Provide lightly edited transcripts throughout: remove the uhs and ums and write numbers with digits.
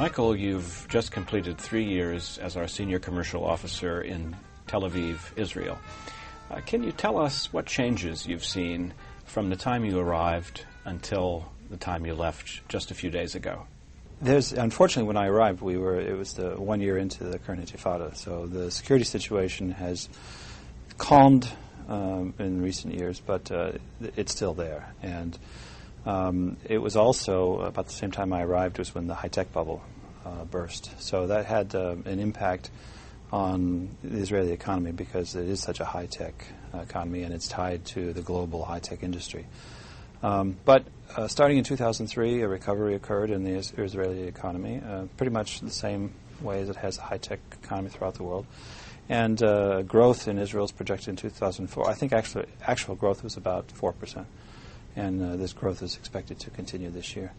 Michael, you've just completed 3 years as our senior commercial officer in Tel Aviv, Israel. Can you tell us what changes you've seen from the time you arrived until the time you left just a few days ago? Unfortunately, when I arrived, it was the 1 year into the current intifada, so the security situation has calmed in recent years, but it's still there. And it was also, about the same time I arrived, was when the high-tech bubble burst. So that had an impact on the Israeli economy because it is such a high-tech economy and it's tied to the global high-tech industry. But starting in 2003, a recovery occurred in the Israeli economy, pretty much the same way as it has a high-tech economy throughout the world. And growth in Israel is projected in 2004. I think actual growth was about 4%. And this growth is expected to continue this year.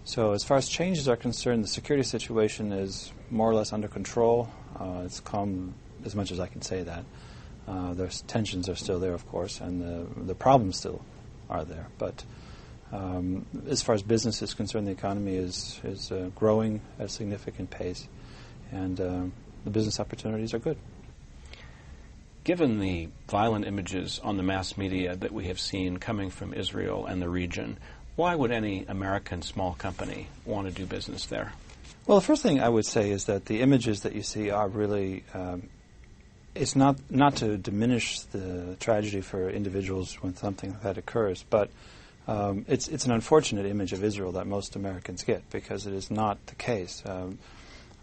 So as far as changes are concerned, the security situation is more or less under control. It's calm as much as I can say that. There's tensions are still there, of course, and the problems still are there. But as far as business is concerned, the economy is growing at a significant pace, and the business opportunities are good. Given the violent images on the mass media that we have seen coming from Israel and the region, why would any American small company want to do business there? Well, the first thing I would say is that the images that you see are really, it's not to diminish the tragedy for individuals when something like that occurs, but it's an unfortunate image of Israel that most Americans get because it is not the case.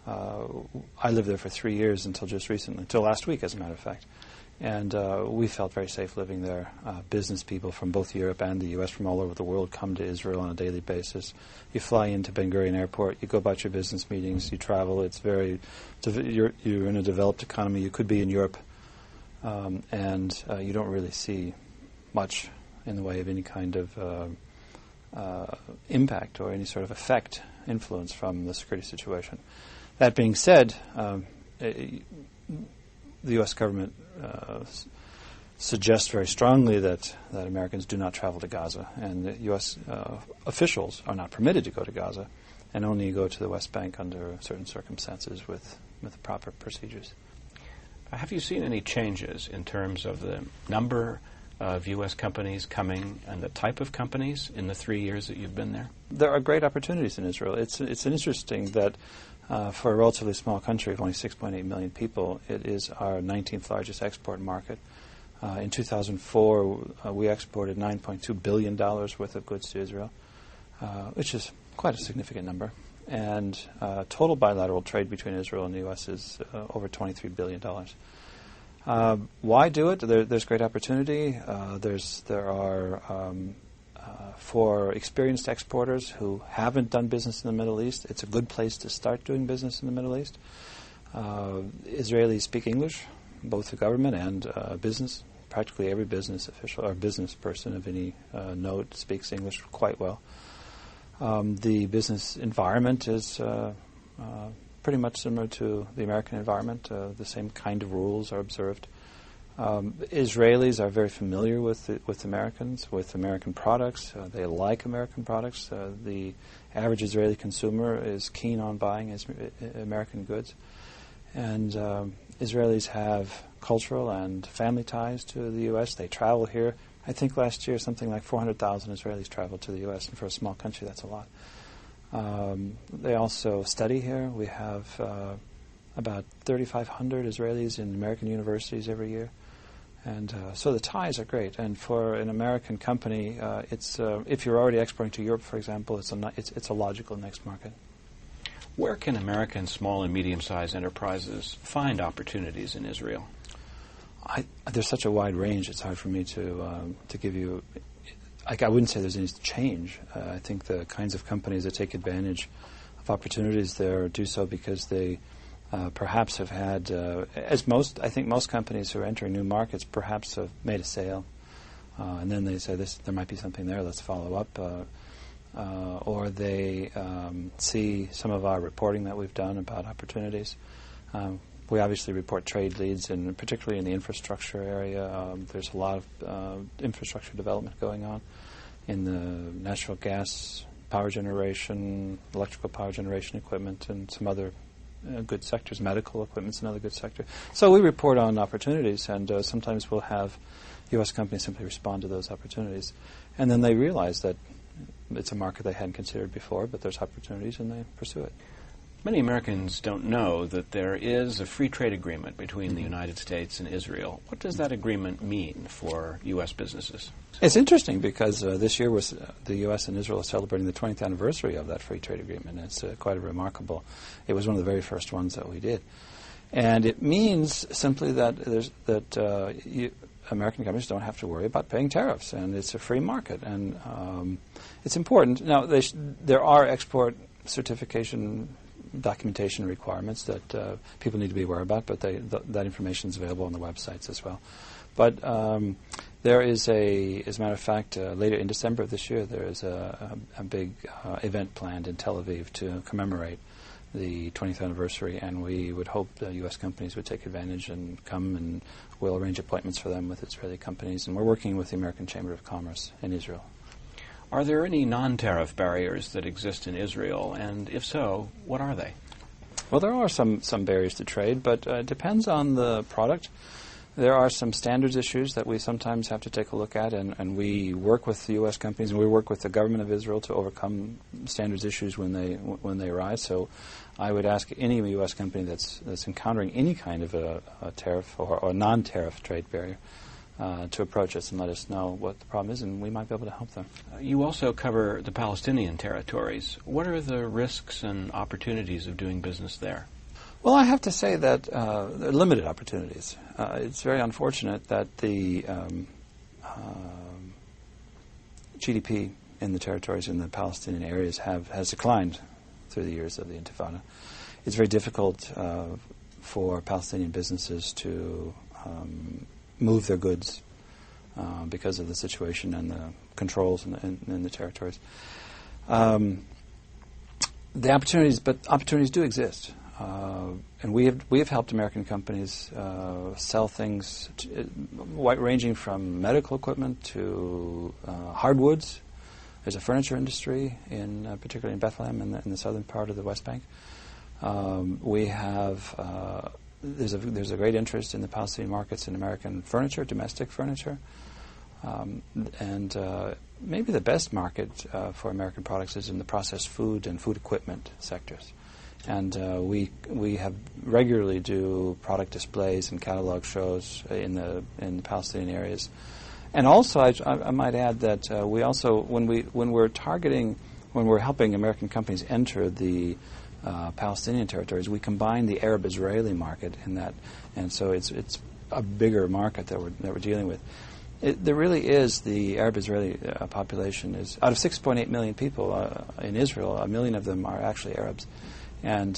I lived there for 3 years until just recently, until last week, as a matter of fact. And we felt very safe living there. Business people from both Europe and the U.S., from all over the world, come to Israel on a daily basis. You fly into Ben Gurion Airport, you go about your business meetings, you travel. You're in a developed economy. You could be in Europe, and you don't really see much in the way of any kind of impact or any sort of effect, influence from the security situation. That being said, the U.S. government suggests very strongly that Americans do not travel to Gaza, and that U.S. Officials are not permitted to go to Gaza and only go to the West Bank under certain circumstances with proper procedures. Have you seen any changes in terms of the number of U.S. companies coming and the type of companies in the 3 years that you've been there? There are great opportunities in Israel. It's interesting that for a relatively small country of only 6.8 million people, it is our 19th largest export market. In 2004, we exported $9.2 billion worth of goods to Israel, which is quite a significant number. And total bilateral trade between Israel and the U.S. is over $23 billion. Why do it? There's great opportunity. There are for experienced exporters who haven't done business in the Middle East, it's a good place to start doing business in the Middle East. Israelis speak English, both the government and business. Practically every business official or business person of any note speaks English quite well. The business environment is pretty much similar to the American environment. The same kind of rules are observed. Israelis are very familiar with Americans, with American products. They like American products. The average Israeli consumer is keen on buying American goods. And Israelis have cultural and family ties to the U.S. They travel here. I think last year something like 400,000 Israelis traveled to the U.S., and for a small country that's a lot. They also study here. We have about 3,500 Israelis in American universities every year. And so the ties are great. And for an American company, it's if you're already exporting to Europe, for example, it's a logical next market. Where can American small and medium-sized enterprises find opportunities in Israel? There's such a wide range. It's hard for me to give you. I wouldn't say there's any change. I think the kinds of companies that take advantage of opportunities there do so because they perhaps have had, I think most companies who are entering new markets perhaps have made a sale, and then they say there might be something there. Let's follow up, or they see some of our reporting that we've done about opportunities. We obviously report trade leads, and particularly in the infrastructure area, there's a lot of infrastructure development going on in the natural gas power generation, electrical power generation equipment, and some other good sectors. Medical equipment's another good sector. So we report on opportunities, and sometimes we'll have U.S. companies simply respond to those opportunities. And then they realize that it's a market they hadn't considered before, but there's opportunities, and they pursue it. Many Americans don't know that there is a free trade agreement between the United States and Israel. What does that agreement mean for U.S. businesses? It's interesting because this year was the U.S. and Israel are celebrating the 20th anniversary of that free trade agreement. It's quite a remarkable. It was one of the very first ones that we did, and it means simply that American companies don't have to worry about paying tariffs, and it's a free market, and it's important. Now, there are export certification documentation requirements that people need to be aware about, but that information is available on the websites as well. But there is as a matter of fact, later in December of this year, there is a big event planned in Tel Aviv to commemorate the 20th anniversary, and we would hope the U.S. companies would take advantage and come, and we'll arrange appointments for them with Israeli companies, and we're working with the American Chamber of Commerce in Israel. Are there any non-tariff barriers that exist in Israel, and if so, what are they? Well, there are some barriers to trade, but it depends on the product. There are some standards issues that we sometimes have to take a look at, and we work with the U.S. companies, and we work with the government of Israel to overcome standards issues when they arise. So I would ask any U.S. company that's encountering any kind of a tariff or non-tariff trade barrier to approach us and let us know what the problem is, and we might be able to help them. You also cover the Palestinian territories. What are the risks and opportunities of doing business there? Well, I have to say that there are limited opportunities. It's very unfortunate that the GDP in the territories in the Palestinian areas has declined through the years of the Intifada. It's very difficult for Palestinian businesses to move their goods because of the situation and the controls in the territories. The opportunities do exist. And we have helped American companies sell things ranging from medical equipment to hardwoods. There's a furniture industry, particularly in Bethlehem in the southern part of the West Bank. We have there's a great interest in the Palestinian markets in American furniture, domestic furniture, and maybe the best market for American products is in the processed food and food equipment sectors. And we have regularly do product displays and catalog shows in the Palestinian areas. And also, I might add that we also, when we're helping American companies enter the Palestinian territories, we combine the Arab-Israeli market in that, and so it's a bigger market that we're dealing with. There really is the Arab-Israeli population is out of 6.8 million people in Israel. 1 million of them are actually Arabs. And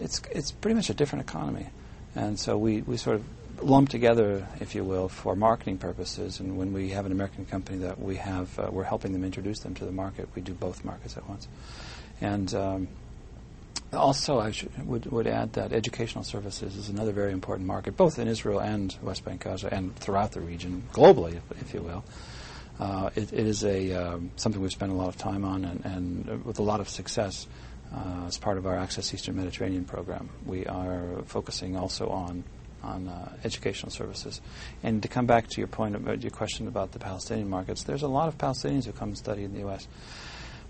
it's pretty much a different economy. And so we sort of lump together, if you will, for marketing purposes. And when we have an American company that we're helping them introduce them to the market, we do both markets at once. And also I would add that educational services is another very important market, both in Israel and West Bank, Gaza, and throughout the region, globally, if you will. It is something we've spent a lot of time on and with a lot of success. As part of our Access Eastern Mediterranean program, we are focusing also on educational services. And to come back to your point about your question about the Palestinian markets, there's a lot of Palestinians who come and study in the U.S.,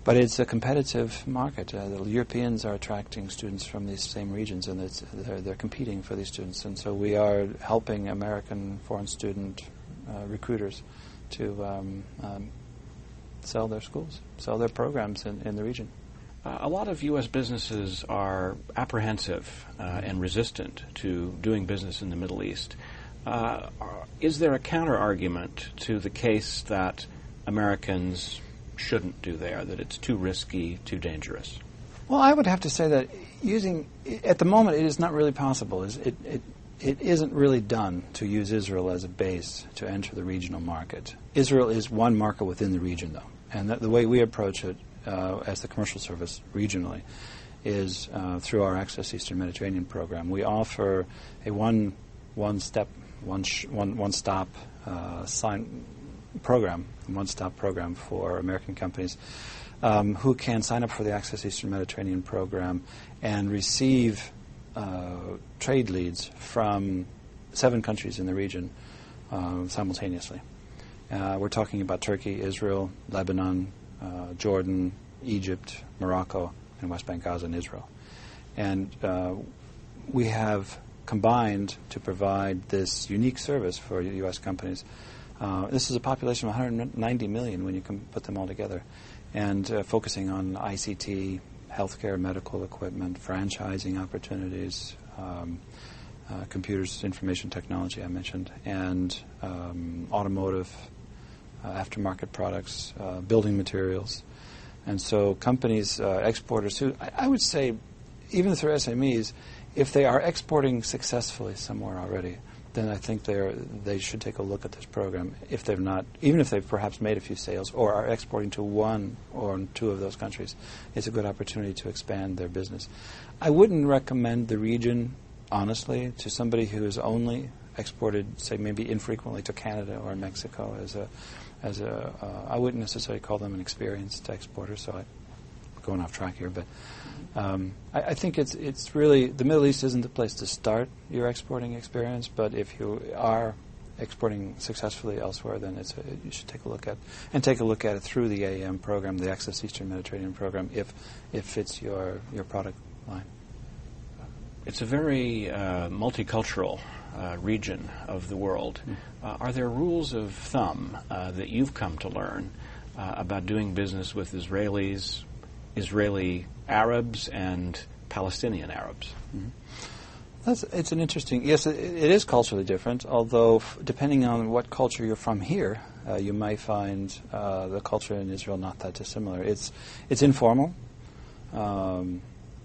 but it's a competitive market. The Europeans are attracting students from these same regions, and they're competing for these students. And so we are helping American foreign student recruiters to sell their schools, sell their programs in the region. A lot of U.S. businesses are apprehensive and resistant to doing business in the Middle East. Is there a counter-argument to the case that Americans shouldn't do there, that it's too risky, too dangerous? Well, I would have to say that at the moment, it is not really possible. It isn't really done to use Israel as a base to enter the regional market. Israel is one market within the region, though. And the way we approach it as the commercial service regionally is through our Access Eastern Mediterranean program. We offer a one-stop program for American companies who can sign up for the Access Eastern Mediterranean program and receive trade leads from 7 countries in the region simultaneously. We're talking about Turkey, Israel, Lebanon, Jordan, Egypt, Morocco, and West Bank, Gaza, and Israel. And we have combined to provide this unique service for U.S. companies. This is a population of 190 million when you can put them all together, and focusing on ICT, healthcare, medical equipment, franchising opportunities, computers, information technology I mentioned, and automotive, aftermarket products, building materials. And so companies, exporters who, I would say, even through SMEs, if they are exporting successfully somewhere already, then I think they should take a look at this program. If they've not, even if they've perhaps made a few sales or are exporting to 1 or 2 of those countries, it's a good opportunity to expand their business. I wouldn't recommend the region, honestly, to somebody who has only exported, say, maybe infrequently to Canada or Mexico I wouldn't necessarily call them an experienced exporter, so I'm going off track here, but I think it's really, the Middle East isn't the place to start your exporting experience, but if you are exporting successfully elsewhere, then you should take a look at it through the AEM program, the Access Eastern Mediterranean program, if it fits your product line. It's a very multicultural region of the world. Are there rules of thumb that you've come to learn about doing business with Israelis, Israeli Arabs, and Palestinian Arabs? It's an interesting, yes, it is culturally different, although depending on what culture you're from here, you might find the culture in Israel not that dissimilar. It's informal.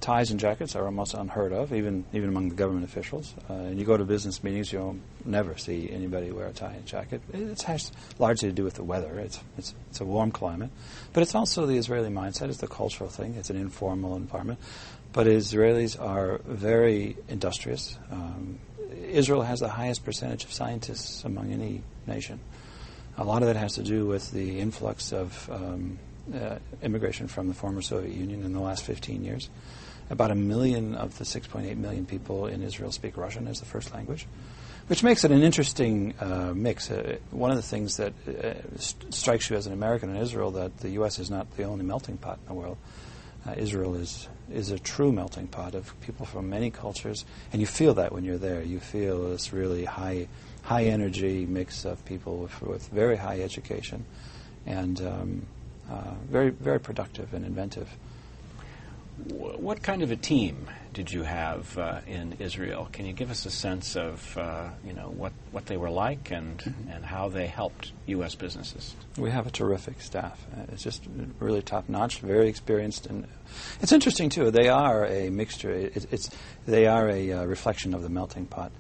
Ties and jackets are almost unheard of, even among the government officials. And you go to business meetings, you'll never see anybody wear a tie and jacket. It has largely to do with the weather. It's a warm climate. But it's also the Israeli mindset. It's the cultural thing. It's an informal environment. But Israelis are very industrious. Israel has the highest percentage of scientists among any nation. A lot of that has to do with the influx of immigration from the former Soviet Union in the last 15 years. About 1 million of the 6.8 million people in Israel speak Russian as the first language, which makes it an interesting mix. One of the things that strikes you as an American in Israel, that the U.S. is not the only melting pot in the world. Israel is a true melting pot of people from many cultures, and you feel that when you're there. You feel this really high energy mix of people with very high education and very, very productive and inventive. What kind of a team did you have in Israel? Can you give us a sense of what they were like and how they helped U.S. businesses? We have a terrific staff. It's just really top-notch, very experienced, and it's interesting too. They are a mixture. They are a reflection of the melting pot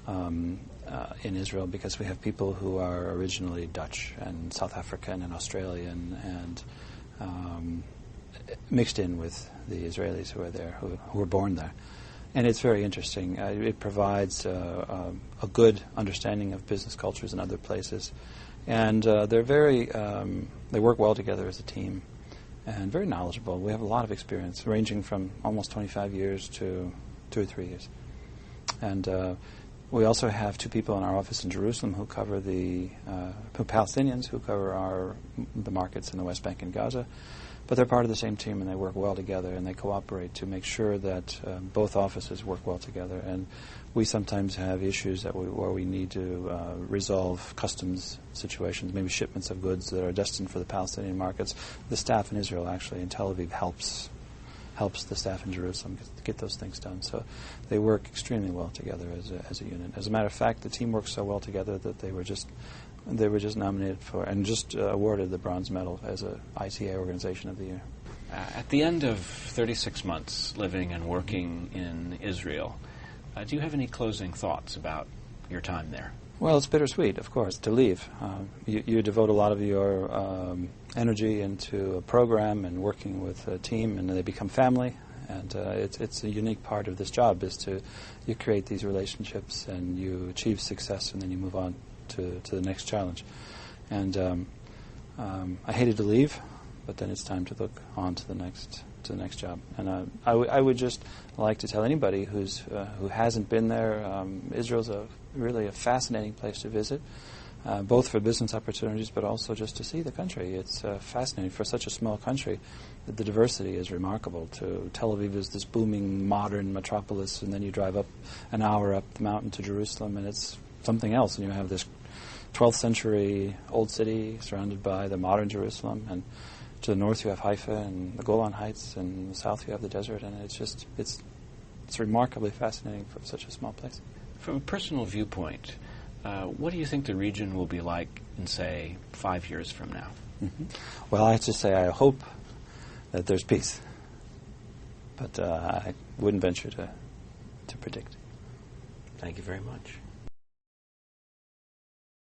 in Israel, because we have people who are originally Dutch and South African and Australian and mixed in with the Israelis who are there, who were born there. And it's very interesting. It provides a good understanding of business cultures in other places. And they're they work well together as a team and very knowledgeable. We have a lot of experience, ranging from almost 25 years to 2 or 3 years. And we also have 2 people in our office in Jerusalem who cover Palestinians who cover the markets in the West Bank and Gaza. But they're part of the same team, and they work well together, and they cooperate to make sure that both offices work well together. And we sometimes have issues where we need to resolve customs situations, maybe shipments of goods that are destined for the Palestinian markets. The staff in Israel, actually, in Tel Aviv, helps the staff in Jerusalem to get those things done. So they work extremely well together as a unit. As a matter of fact, the team works so well together that they were just nominated for and just awarded the bronze medal as a ITA Organization of the Year. At the end of 36 months living and working in Israel, do you have any closing thoughts about your time there? Well, it's bittersweet, of course, to leave. You devote a lot of your energy into a program and working with a team, and they become family. And it's a unique part of this job is you create these relationships and you achieve success, and then you move on to the next challenge. And I hated to leave, but then it's time to look on to the next job. And I would just like to tell anybody who hasn't been there, Israel's really a fascinating place to visit, both for business opportunities, but also just to see the country. It's fascinating for such a small country. The diversity is remarkable. Tel Aviv is this booming modern metropolis, and then you drive up an hour up the mountain to Jerusalem, and it's something else. And you have this 12th century old city surrounded by the modern Jerusalem, and to the north you have Haifa and the Golan Heights, and in the south you have the desert, and it's remarkably fascinating for such a small place. From a personal viewpoint, what do you think the region will be like in, say, 5 years from now? Mm-hmm. Well, I have to say I hope that there's peace, but I wouldn't venture to predict. Thank you very much.